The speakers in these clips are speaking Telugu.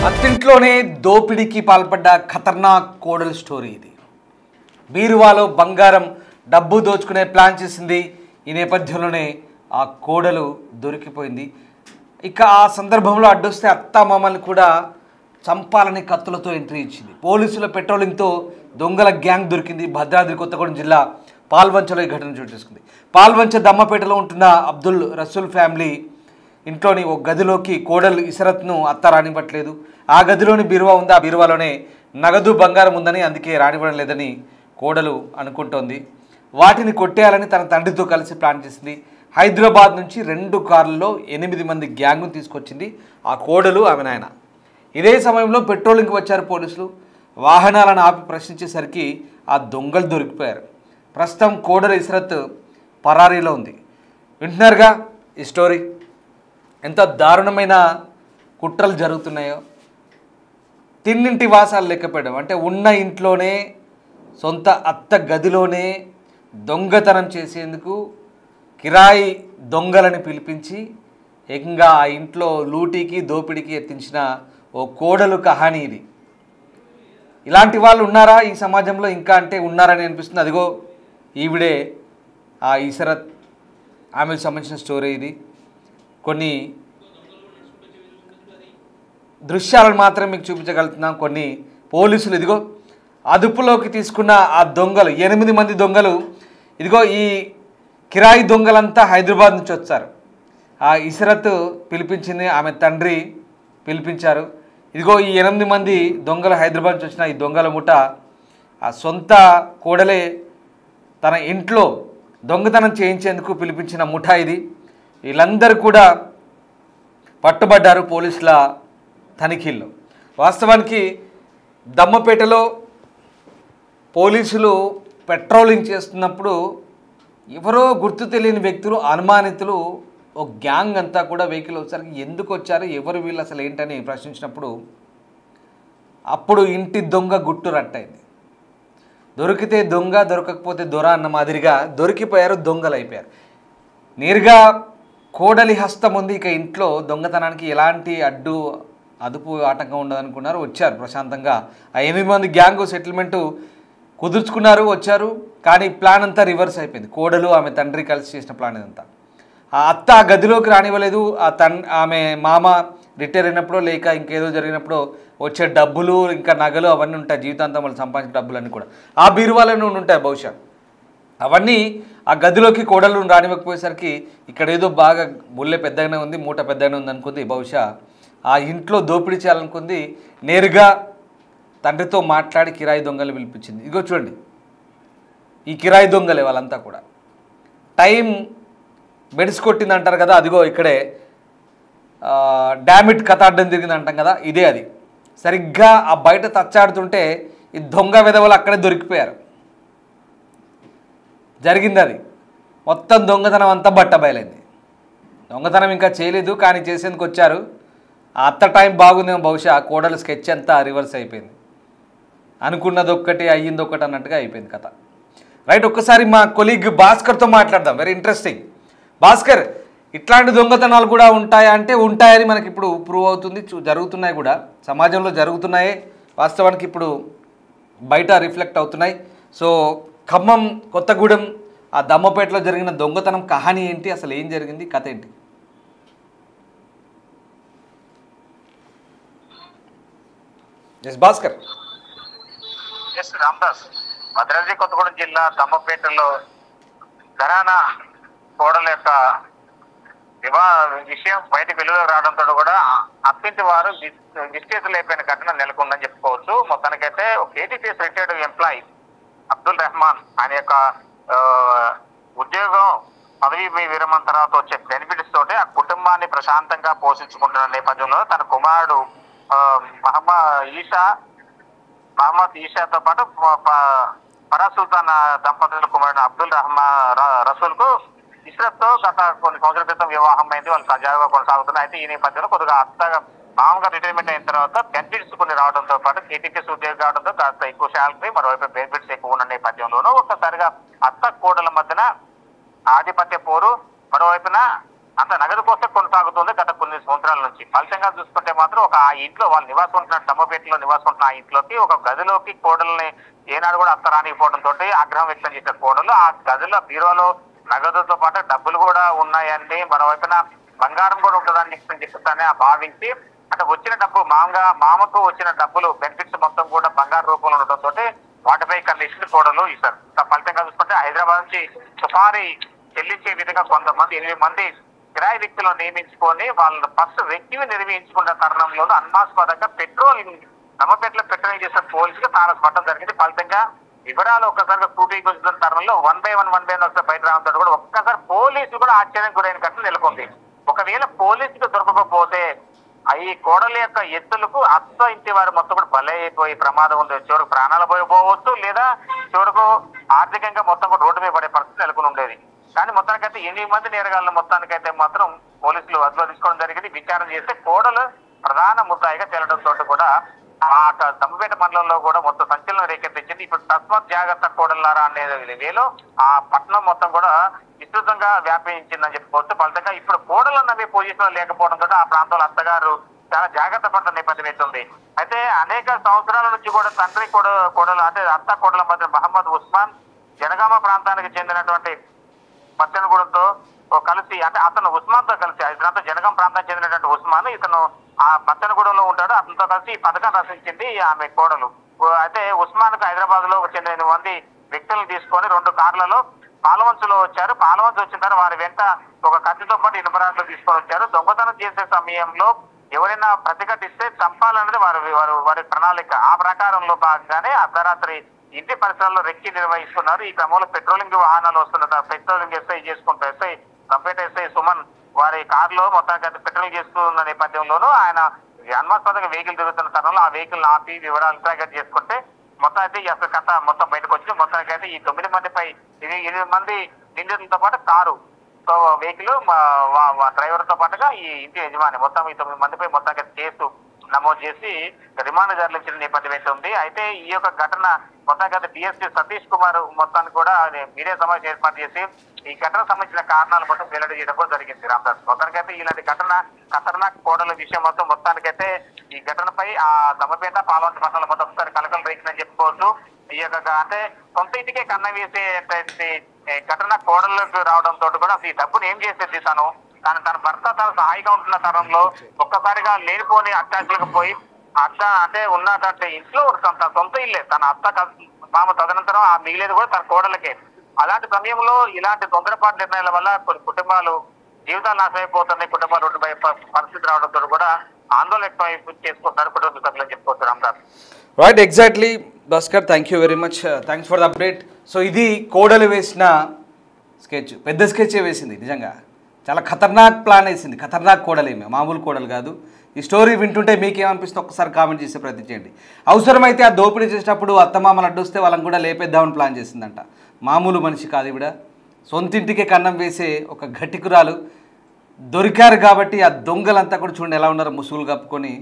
అత్తింట్లోనే దోపిడీకి పాల్పడ్డ ఖతర్నాక్ కోడల్ స్టోరీ ఇది. బీరువాలో బంగారం డబ్బు దోచుకునే ప్లాన్ చేసింది. ఈ నేపథ్యంలోనే ఆ కోడలు దొరికిపోయింది. ఇక ఆ సందర్భంలో అడ్డొస్తే అత్తామామల్ని కూడా చంపాలని కత్తులతో ఎంట్రీ ఇచ్చింది. పోలీసుల పెట్రోలింగ్తో దొంగల గ్యాంగ్ దొరికింది. భద్రాద్రి కొత్తగూడెం జిల్లా పాల్వంచలో ఈ ఘటన చోటు చేసుకుంది. పాల్వంచ దమ్మపేటలో ఉంటున్న అబ్దుల్ రసూల్ ఫ్యామిలీ ఇంట్లోని ఒక గదిలోకి కోడలు ఇసరత్ను అత్త రానివ్వట్లేదు. ఆ గదిలోని బీరువా ఉంది. ఆ బీరువాలోనే నగదు బంగారం ఉందని, అందుకే రానివ్వడం లేదని కోడలు అనుకుంటోంది. వాటిని కొట్టేయాలని తన తండ్రితో కలిసి ప్లాన్ చేసింది. హైదరాబాద్ నుంచి 2 కార్లలో 8 మంది గ్యాంగ్ను తీసుకొచ్చింది ఆ కోడలు, ఆమె నాయన. ఇదే సమయంలో పెట్రోలింగ్కి వచ్చారు పోలీసులు. వాహనాలను ఆపి ప్రశ్నించేసరికి ఆ దొంగలు దొరికిపోయారు. ప్రస్తుతం కోడలు ఇసరత్ పరారీలో ఉంది. వింటున్నారుగా ఈ స్టోరీ. ఎంత దారుణమైన కుట్రలు జరుగుతున్నాయో. తిన్నింటి వాసాలు లెక్కపెట్టడం అంటే ఉన్న ఇంట్లోనే సొంత అత్త గదిలోనే దొంగతనం చేసేందుకు కిరాయి దొంగలని పిలిపించి ఏకంగా ఆ ఇంట్లో లూటీకి దోపిడీకి ఎత్తించిన ఓ కోడలు కహానీ ఇది. ఇలాంటి వాళ్ళు ఉన్నారా ఈ సమాజంలో ఇంకా అంటే ఉన్నారని అనిపిస్తుంది. అదిగో ఈవిడే ఆ ఇసరత్, ఆమెకు సంబంధించిన స్టోరీ ఇది. కొన్ని దృశ్యాలను మాత్రం మీకు చూపించగలుగుతున్నాం. కొన్ని పోలీసులు ఇదిగో అదుపులోకి తీసుకున్న ఆ దొంగలు 8 మంది దొంగలు. ఇదిగో ఈ కిరాయి దొంగలంతా హైదరాబాద్ నుంచి వచ్చారు. ఆ ఇసరత్ పిలిపించింది, ఆమె తండ్రి పిలిపించారు. ఇదిగో ఈ 8 మంది దొంగలు హైదరాబాద్ నుంచి వచ్చిన ఈ దొంగల ముఠ ఆ సొంత కోడలే తన ఇంట్లో దొంగతనం చేయించేందుకు పిలిపించిన ముఠా ఇది. వీళ్ళందరూ కూడా పట్టుబడ్డారు పోలీసుల తనిఖీల్లో. వాస్తవానికి దమ్మపేటలో పోలీసులు పెట్రోలింగ్ చేస్తున్నప్పుడు ఎవరో గుర్తు తెలియని వ్యక్తులు, అనుమానితులు, ఒక గ్యాంగ్ అంతా కూడా వెహికల్ వచ్చేసరికి ఎందుకు వచ్చారు, ఎవరు వీళ్ళు, అసలు ఏంటని ప్రశ్నించినప్పుడు అప్పుడు ఇంటి దొంగ గుట్టు రట్టయింది. దొరికితే దొంగ, దొరకకపోతే దొర అన్న మాదిరిగా దొరికిపోయారు, దొంగలు అయిపోయారు. నేరుగా కోడలి హస్తం ఉంది. ఇక ఇంట్లో దొంగతనానికి ఎలాంటి అదుపు ఆటంకం ఉండదనుకున్నారు. వచ్చారు ప్రశాంతంగా. ఆ 8 మంది గ్యాంగ్ సెటిల్మెంటు కుదుర్చుకున్నారు, వచ్చారు. కానీ ప్లాన్ అంతా రివర్స్ అయిపోయింది. కోడలు, ఆమె తండ్రి కలిసి చేసిన ప్లాన్ ఇదంతా. ఆ అత్త ఆ గదిలోకి రానివ్వలేదు. ఆమె మామ రిటైర్ అయినప్పుడు లేక ఇంకేదో జరిగినప్పుడు వచ్చే డబ్బులు, ఇంకా నగలు అవన్నీ ఉంటాయి. జీవితాంతం వాళ్ళు సంపాదించిన డబ్బులన్నీ కూడా ఆ బీరువాలోనే ఉంటాయి బహుశా. అవన్నీ ఆ గదిలోకి కోడలు రానివ్వకపోయేసరికి ఇక్కడ ఏదో బాగా ముల్లె పెద్దగానే ఉంది, మూట పెద్దగానే ఉంది అనుకుంది. బహుశా ఆ ఇంట్లో దోపిడీ చేయాలనుకుంది. నేరుగా తండ్రితో మాట్లాడి కిరాయి దొంగలు పిలిపించింది. ఇగో చూడండి, ఈ కిరాయి దొంగలే వాళ్ళంతా కూడా. టైం బెడిసి కొట్టింది అంటారు కదా, అదిగో ఇక్కడే డామిట్ కథ అడ్డం తిరిగింది అంటాం కదా, ఇదే అది. సరిగ్గా ఆ బయట తచ్చాడుతుంటే ఈ దొంగ విధవలు అక్కడే దొరికిపోయారు. జరిగింది అది. మొత్తం దొంగతనం అంతా బట్టబయలైంది. దొంగతనం ఇంకా చేయలేదు, కానీ చేసేందుకు వచ్చారు. ఆ అత్త టైం బాగుందేమో, బహుశా కోడలు స్కెచ్ అంతా రివర్స్ అయిపోయింది. అనుకున్నది ఒక్కటి అయ్యింది ఒక్కటి అన్నట్టుగా అయిపోయింది కథ. రైట్, ఒక్కసారి మా కొలీగ్ భాస్కర్తో మాట్లాడదాం. Very interesting. భాస్కర్, ఇట్లాంటి దొంగతనాలు కూడా ఉంటాయా అంటే ఉంటాయని మనకి ఇప్పుడు ప్రూవ్ అవుతుంది. జరుగుతున్నాయి కూడా, సమాజంలో జరుగుతున్నాయి. వాస్తవానికి ఇప్పుడు బయట రిఫ్లెక్ట్ అవుతున్నాయి. సో ఖమ్మం, కొత్తగూడెం, ఆ దమ్మపేటలో జరిగిన దొంగతనం కహానీ ఏంటి, అసలు ఏం జరిగింది, కథ ఏంటి? ఎస్ భాస్కర్. ఎస్ రామ్దాస్. భద్రాద్రి కొత్తగూడెం జిల్లా దమ్మపేటలో ఘరానా కోడల యొక్క విషయం బయటకు వెలుగులోకి రావడంతో కూడా అత్తింటి వారు నిశ్చేతులు అయిపోయిన ఘటన నెలకొందని చెప్పుకోవచ్చు. మొత్తానికైతే KTPS retired employee Abdul Rehman, ఆయన యొక్క ఉద్యోగం పదవి విరమణ తర్వాత వచ్చే బెనిఫిట్స్ తోటి ఆ కుటుంబాన్ని ప్రశాంతంగా పోషించుకుంటున్న నేపథ్యంలో తన కుమారుడు మహమ్మద్ ఈషాతో పాటు ఫరాసుల్తాన్ దంపతుల కుమారుడు అబ్దుల్ రసూల్ కు ఇస్రత్ తో గత కొన్ని సంవత్సరాల క్రితం వివాహం అయింది. వాళ్ళు సజావుగా కొనసాగుతున్నాయి. అయితే ఈ నేపథ్యంలో కొద్దిగా మామూలుగా రిటైర్మెంట్ అయిన తర్వాత బెనిఫిట్స్ కొన్ని రావడంతో పాటు కేటీపీఎస్ ఉద్యోగం రావడంతో కాస్త ఎక్కువ శాలరీ, మరోవైపు బెనిఫిట్స్ ఎక్కువ ఉన్న నేపథ్యంలోనూ ఒక్కసారిగా అత్త కోడల మధ్యన ఆధిపత్య పోరు, మరోవైపున అంత నగదు కోసం కొనసాగుతుంది గత కొన్ని సంవత్సరాల నుంచి. ఫలితంగా చూసుకుంటే మాత్రం మాత్రం ఒక ఆ ఇంట్లో వాళ్ళు నివాసం ఉంటున్న దమ్మపేటలో నివాసం ఉంటున్న ఆ ఇంట్లోకి ఒక గదిలోకి కోడల్ని ఏనాడు కూడా అత్త రానిపోవడంతో ఆగ్రహం వ్యక్తం చేసిన కోడలు ఆ గదిలో బీరోలో నగదుతో పాటు డబ్బులు కూడా ఉన్నాయండి, మరోవైపున బంగారం కూడా ఉంటుందని చెప్పి భావించి అంటే వచ్చిన డబ్బు మామకు వచ్చిన డబ్బులు బెనిఫిట్స్ మొత్తం కూడా బంగారు రూపంలో ఉండటంతో వాటిపై కన్నేసిన కోడలు ఇస్తారు. ఫలితంగా చూసుకుంటే హైదరాబాద్ నుంచి సుమారి చెల్లించే విధంగా కొంతమంది 8 మంది కిరాయి వ్యక్తులను నియమించుకొని వాళ్ళ ఫస్ట్ వ్యక్తిని నిర్వహించుకున్న తరుణంలోనూ అనుమానాస్పదంగా నమ్మపేటలో పెట్రోలింగ్ చేసిన పోలీసులు తారసు పట్టడం జరిగింది. ఫలితంగా వివరాలు ఒక్కసారిగా కూటీకి వచ్చిన తరుణంలో వన్ బై వన్ ఒకసారి బయట రావడంతో కూడా ఒక్కసారి పోలీసులు కూడా ఆశ్చర్యం గురైన ఘటన నెలకొంది. ఒకవేళ పోలీసులు దొరకకపోతే ఈ కోడల యొక్క ఎత్తులకు అత్త ఇంటి వారు మొత్తం కూడా బలైపోయే ప్రమాదం ఉంది. చివరికి ప్రాణాలు పోవచ్చు, లేదా చివరకు ఆర్థికంగా మొత్తం కూడా రోడ్డు మీద పడే పరిస్థితి నెలకొని ఉండేది. కానీ మొత్తానికైతే 8 మంది నేరగాళ్ళను మొత్తానికైతే మాత్రం పోలీసులు అదుపులో తీసుకోవడం జరిగింది. విచారణ చేస్తే కోడలు ప్రధాన ముద్దాయిగా తేలడంతో కూడా ఆ దమ్మపేట మండలంలో కూడా మొత్తం సంచలనం రేకెత్తించింది. ఇప్పుడు తస్మాత్ జాగ్రత్త కోడలారా అనే వేలో ఆ పట్టణం మొత్తం కూడా విస్తృతంగా వ్యాపించిందని చెప్పుకోవచ్చు. ఫలితంగా ఇప్పుడు కోడలు నవ్వే పొజిషన్ లేకపోవడంతో ఆ ప్రాంతంలో అత్తగారు చాలా జాగ్రత్త పడుతున్న నేపథ్యం అవుతుంది. అయితే అనేక సంవత్సరాల నుంచి కూడా తండ్రి కోడలు అంటే అత్త కోడల మధ్య మహమ్మద్ ఉస్మాన్ జనగామ ప్రాంతానికి చెందినటువంటి పచ్చనగూడెంతో కలిసి అంటే అతను ఉస్మాన్ తో కలిసి ఇదంతా జనగాం ప్రాంతానికి చెందినటువంటి ఉస్మాన్ ఇతను ఆ పచ్చనగూడెంలో ఉంటాడు. అతనితో కలిసి ఈ పథకం రచించింది ఆమె కోడలు. అయితే ఉస్మాన్ కు హైదరాబాద్ లో చెందిన 8 మంది వ్యక్తులను తీసుకొని 2 కార్లలో పాలవంచులో వచ్చారు. పాలవంచు వచ్చిన తర్వాత వారి వెంట ఒక కత్తితో పాటు ఇనుపరాట్లు తీసుకొని వచ్చారు. దొంగతనం చేసే సమయంలో ఎవరైనా ప్రతిఘటిస్తే చంపాలనేది వారి ప్రణాళిక. ఆ ప్రకారంలో భాగంగానే అర్ధరాత్రి ఇంటి పరిసరాల్లో రెక్కి నిర్వహిస్తున్నారు. ఈ క్రమంలో పెట్రోలింగ్ వాహనాలు వస్తున్న patrolling SI computer SI Suman వారి కారులో మొత్తానికి పెట్రోలింగ్ చేస్తున్న నేపథ్యంలోనూ ఆయన అనుమానాస్పదంగా వెహికల్ తిరుగుతున్న తరుణంలో ఆ వెహికల్ ఆపి వివరాలు ఇంట్రాగేట్ చేసుకుంటే మొత్తం అయితే ఈ అసలు కథ మొత్తం బయటకు వచ్చి మొత్తానికి అయితే ఈ 9 మందిపై 8 మంది నిందితులతో పాటు కారు వెహికల్ డ్రైవర్ తో పాటుగా ఈ ఇంటి యజమాని మొత్తం ఈ 9 మందిపై మొత్తానికి కేసు నమోదు చేసి రిమాండ్ తరలించిన నేపథ్యం అయితే ఉంది. అయితే ఈ యొక్క ఘటన మొత్తానికి డిఎస్పీ సతీష్ కుమార్ మొత్తాన్ని కూడా మీడియా సమావేశం ఏర్పాటు చేసి ఈ ఘటన సంబంధించిన కారణాలు మొత్తం వెల్లడి చేయడం కూడా జరిగింది. రామదాస్ మొత్తానికైతే ఇలాంటి ఘటన ఖతర్నాక్ కోడల విషయం మొత్తానికైతే ఈ ఘటనపై ఆ దమ్మపేట పాలవంచ పట్టణంలో మొత్తం ఒకసారి కలకలు రేగిందని చెప్పుకోవచ్చు. ఈ యొక్క అంటే సొంత ఇంటికే కన్న వేసే ఘటన కోడలకు రావడంతో కూడా ఈ డబ్బును ఏం చేసేది తన భర్త తన సహాయిగా ఉంటున్న తరంలో ఒక్కసారిగా లేనిపోని అత్యాశలకు పోయి అత్త అంటే ఉన్నటువంటి ఇంట్లో తన సొంత ఇల్లే తన అత్త మామ తదనంతరం ఆ మిగిలేదు కూడా తన కోడలకే. అలాంటి సమయంలో ఇలాంటి తొందరపాటు నిర్ణయాల వల్ల కొన్ని కుటుంబాలు జీవితాలు నాశనమైపోతున్నాయి. కుటుంబాలు రోడ్డు పరిస్థితి రావడంతో కూడా ఆందోళన ఎక్కువ చేసుకుంటున్నారు కుటుంబ సభ్యులని చెప్పుకోవచ్చు. Ramdas right, exactly Bhaskar, thank you very much, thanks for the update. So ఇది కోడలు వేసిన స్కెచ్, పెద్ద స్కెచే వేసింది. నిజంగా చాలా ఖతర్నాక్ ప్లాన్ వేసింది. ఖతర్నాక్ కోడలేమే, మామూలు కోడలు కాదు. ఈ స్టోరీ వింటుంటే మీకేమనిపిస్తే ఒక్కసారి కామెంట్ చేసే ప్రయత్నం చేయండి. అవసరమైతే ఆ దోపిడీ చేసేటప్పుడు అత్తమామలు అడ్డొస్తే వాళ్ళని కూడా లేపేద్దామని ప్లాన్ చేసిందంట. మామూలు మనిషి కాదు ఇవిడ. సొంతింటికే కన్నం వేసే ఒక ఘటికురాలు. దొరికారు కాబట్టి ఆ దొంగలంతా కూడా చూడండి ఎలా ఉన్నారో ముసుగులు కప్పుకొని.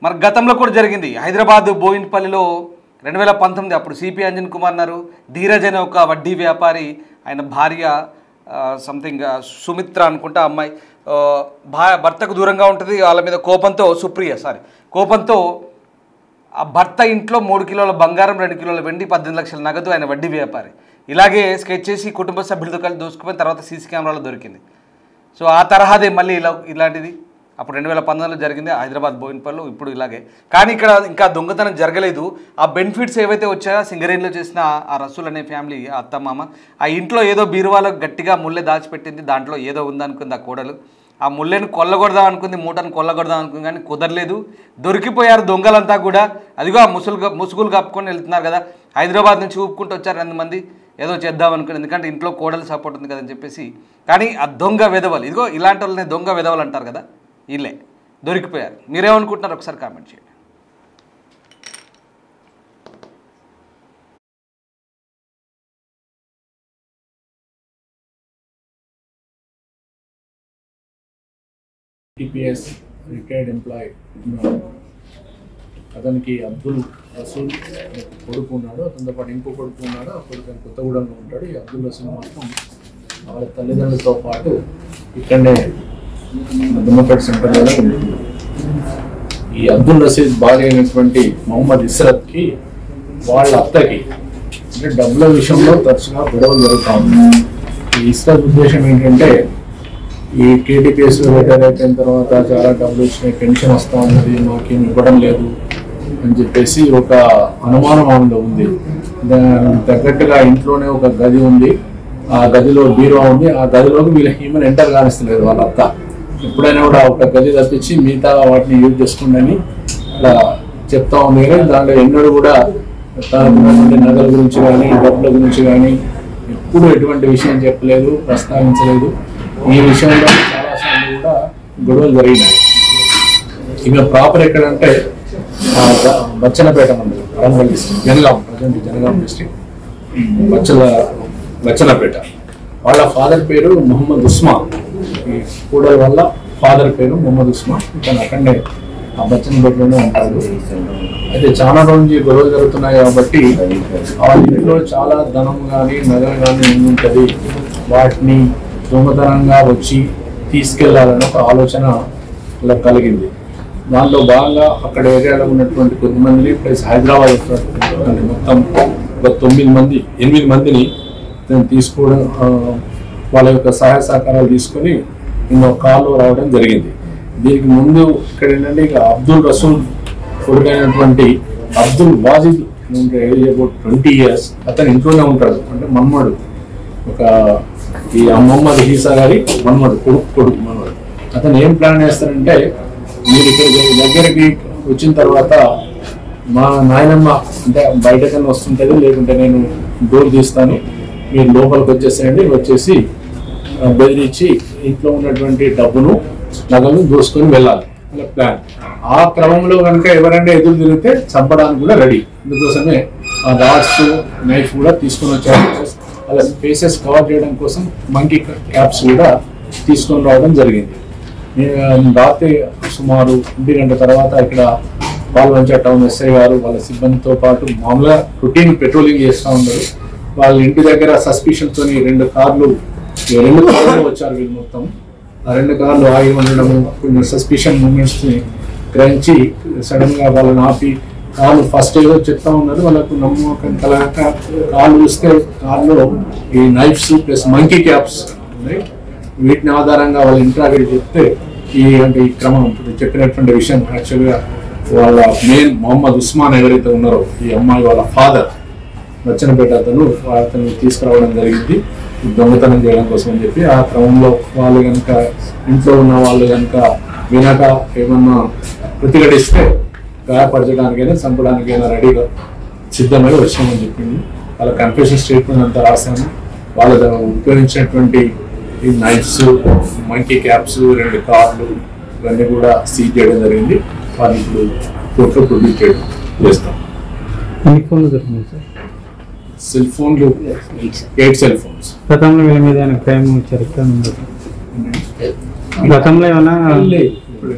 మరి గతంలో కూడా జరిగింది హైదరాబాద్ బోయిన్పల్లిలో 2019. అప్పుడు సిపి అంజన్ కుమార్ అన్నారు. ధీరజ్ అనే ఒక వడ్డీ వ్యాపారి, ఆయన భార్య సంథింగ్ సుమిత్ర అనుకుంటా అమ్మాయి భర్తకు దూరంగా ఉంటుంది. వాళ్ళ మీద కోపంతో ఆ భర్త ఇంట్లో 3 కిలోల బంగారం, 2 కిలోల వెండి, 18 లక్షల నగదు, ఆయన వడ్డీ వ్యాపారి. ఇలాగే స్కెచ్ చేసి కుటుంబ సభ్యులతో కలిసి దోసుకుపోయిన తర్వాత సీసీ కెమెరాలో దొరికింది. సో ఆ తరహాదే మళ్ళీ ఇలాంటిది అప్పుడు 2019లో జరిగింది హైదరాబాద్ బోయిన్పల్లిలో. ఇప్పుడు ఇలాగే. కానీ ఇక్కడ ఇంకా దొంగతనం జరగలేదు. ఆ బెనిఫిట్స్ ఏవైతే వచ్చాయో సింగరేణిలో చేసిన ఆ రసూల్ అనే ఫ్యామిలీ అత్తమామ ఆ ఇంట్లో ఏదో బీరువాలో గట్టిగా ముల్లె దాచిపెట్టింది. దాంట్లో ఏదో ఉందనుకుంది ఆ కోడలు. ఆ ముల్లెను కొల్లగొడదాం అనుకుంది, మూటను కొల్లగొడదాం అనుకుంది, కానీ కుదరలేదు. దొరికిపోయారు దొంగలంతా కూడా. అదిగో ఆ ముసుగులు కప్పుకొని వెళ్తున్నారు కదా. హైదరాబాద్ నుంచి ఊపుకుంటూ వచ్చారు 2 మంది. ఏదో చేద్దాం అనుకుని, ఎందుకంటే ఇంట్లో కోడలు సపోర్ట్ ఉంది కదని చెప్పేసి. కానీ ఆ దొంగ వెధవలు, ఇదిగో ఇలాంటి వాళ్ళని దొంగ వెధవలు అంటారు కదా, వీళ్ళే దొరికిపోయారు. మీరేమనుకుంటున్నారు ఒకసారి కామెంట్ చేయండి. TPS రిటైర్డ్ ఎంప్లాయీ అతనికి అబ్దుల్ రసూల్ కొడుకు ఉన్నాడు. అతనితో పాటు ఇంకో కొడుకు ఉన్నాడు. ఆ కొడుకు కొత్తగూడెంలో ఉంటాడు. ఈ అబ్దుల్ రసూల్ మాత్రం వాళ్ళ తల్లిదండ్రులతో పాటు ఇక్కడనే దుమ్మపేట సెంటర్లో ఉంటుంది. ఈ అబ్దుల్ రషీద్ భార్య అయినటువంటి మొహమ్మద్ ఇస్రత్కి వాళ్ళ అత్తకి అంటే డబ్బుల విషయంలో తరచుగా గొడవలు జరుగుతూ ఉన్నాయి. ఈ ఇస్రత్ ఉద్దేశం ఏంటంటే ఈ కేటీపీఎస్లో రిటైర్ అయిపోయిన తర్వాత చాలా డబ్బులు వచ్చినాయి, పెన్షన్ వస్తూ ఉన్నది, మాకేం ఇవ్వడం లేదు అని చెప్పేసి ఒక అనుమానం ఆమెలో ఉంది. దానికి తగ్గట్టుగా ఇంట్లోనే ఒక గది ఉంది, ఆ గదిలో బీరువా ఉంది, ఆ గదిలోకి వీళ్ళ ఈమెను ఎంటర్ కానిస్తలేదు వాళ్ళ అత్త. ఎప్పుడైనా కూడా ఒక గది తప్పించి మిగతా వాటిని యూజ్ చేసుకోండి అని అలా చెప్తా ఉంది. కానీ దాంట్లో ఎన్నడూ కూడా తనకున్నటువంటి నగల గురించి కానీ డబ్బుల గురించి కానీ ఎప్పుడు ఎటువంటి విషయం చెప్పలేదు, ప్రస్తావించలేదు. ఈ విషయంలో చాలాసార్లు కూడా గొడవలు జరిగినాయి. ఇక ప్రాపర్ ఎక్కడంటే బచ్చన్నపేట మండలం, Warangal district, Jangaon, present Jangaon district, Bachannapet. వాళ్ళ ఫాదర్ పేరు మొహమ్మద్ ఉస్మాన్. ఈ కూడల వల్ల ఫాదర్ పేరు మొహమ్మద్ ఉస్మాన్. ఇతను అక్కడనే ఆ బచ్చన్నపేటలోనే ఉంటాడు. అయితే చాలా రోజు నుంచి గొడవలు జరుగుతున్నాయి కాబట్టి వాళ్ళ ఇంట్లో చాలా ధనం కానీ నగలు కానీ ఉంటుంది, వాటిని దొంగతనంగా వచ్చి తీసుకెళ్లాలని ఒక ఆలోచన ఇలా కలిగింది. దానిలో భాగంగా అక్కడ ఏరియాలో ఉన్నటువంటి కొద్దిమందిని ప్లస్ హైదరాబాద్ మొత్తం ఒక 8 మందిని తీసుకోవడం, వాళ్ళ యొక్క సహాయ సహకారాలు తీసుకొని నిన్న కాల్లో రావడం జరిగింది. దీనికి ముందు ఇక్కడ ఏంటంటే ఇక అబ్దుల్ రసూల్ కొడుకైనటువంటి Abdul Wajid age about 20 years అతను ఇంట్లోనే ఉంటాడు. అంటే మన్మడు, ఒక ఈ మొహమ్మద్ హీసా గారి మన్మడు, కొడుకు మన్మడు. అతను ఏం ప్లాన్ చేస్తారంటే, మీరు ఇక్కడికి దగ్గరికి వచ్చిన తర్వాత మా నాయనమ్మ అంటే బయటకన్నా వస్తుంటుంది, లేకుంటే నేను డోర్ తీస్తాను, మీరు లోపలికి వచ్చేసేయండి, వచ్చేసి బెదిరించి ఇంట్లో ఉన్నటువంటి డబ్బును నగలను దోసుకొని వెళ్ళాలి అలా ప్లాన్. ఆ క్రమంలో కనుక ఎవరైనా ఎదురు తిరిగితే చంపడానికి కూడా రెడీ. అందుకోసమే ఆ రాడ్స్, నైఫ్ కూడా తీసుకొని వచ్చారు. అలా ఫేసెస్ కవర్ చేయడం కోసం మంకీ క్యాప్స్ కూడా తీసుకొని రావడం జరిగింది. రాత్రి సుమారు 1 గంట తర్వాత ఇక్కడ పాల్వంచ టౌన్ ఎస్ఐ గారు వాళ్ళ సిబ్బందితో పాటు మామూలుగా రొటీన్ పెట్రోలింగ్ చేస్తూ ఉన్నారు. వాళ్ళ ఇంటి దగ్గర సస్పిషన్తో 2 కార్లు వచ్చారు. వీళ్ళు మొత్తం ఆ 2 కార్లు ఆగి ఉండడము, కొన్ని సస్పిషన్ మూమెంట్స్ ని గ్రహించి సడన్ గా వాళ్ళని ఆపి కార్లు ఫస్ట్ ఏదో చెప్తా ఉన్నారు. వాళ్ళకు నమ్మకం కలగక కార్లు చూస్తే కార్లో ఈ నైఫ్స్ ప్లస్ మంకీ క్యాప్స్ ఉన్నాయి. వీటిని ఆధారంగా వాళ్ళు ఇంట్రాగేట్ చెప్తే ఈ క్రమం చెప్పినటువంటి విషయం యాక్చువల్గా వాళ్ళ మెయిన్ మొహమ్మద్ ఉస్మాన్ ఎవరైతే ఉన్నారో ఈ అమ్మాయి వాళ్ళ ఫాదర్ బచ్చన్నపేట అతను తీసుకురావడం జరిగింది దొంగతనం చేయడం కోసం అని చెప్పి. ఆ క్రమంలో వాళ్ళు కనుక ఇంట్లో ఉన్న వాళ్ళు కనుక వినక ఏమన్నా ప్రతిఘటిస్తే గాయపరచడానికైనా చంపడానికైనా రెడీగా సిద్ధమై వచ్చామని చెప్పింది. వాళ్ళ కన్ఫెషన్ స్టేట్మెంట్ అంతా రాశాము. వాళ్ళ ఉపయోగించినటువంటి ఈ నైఫ్స్, మంకీ క్యాప్స్, 2 కార్లు ఇవన్నీ కూడా సీజ్ చేయడం జరిగింది. వాళ్ళు ఇప్పుడు కోర్టులో ప్రొడ్యూస్ చేస్తాం. ఎన్ని ఫోన్లు దొరికినాయి సార్? సెల్ ఫోన్లు 8 సెల్ ఫోన్స్. గతంలో వీళ్ళ మీద క్రైమ్ చరిత్ర గతంలో ఏమన్నా ఇప్పుడు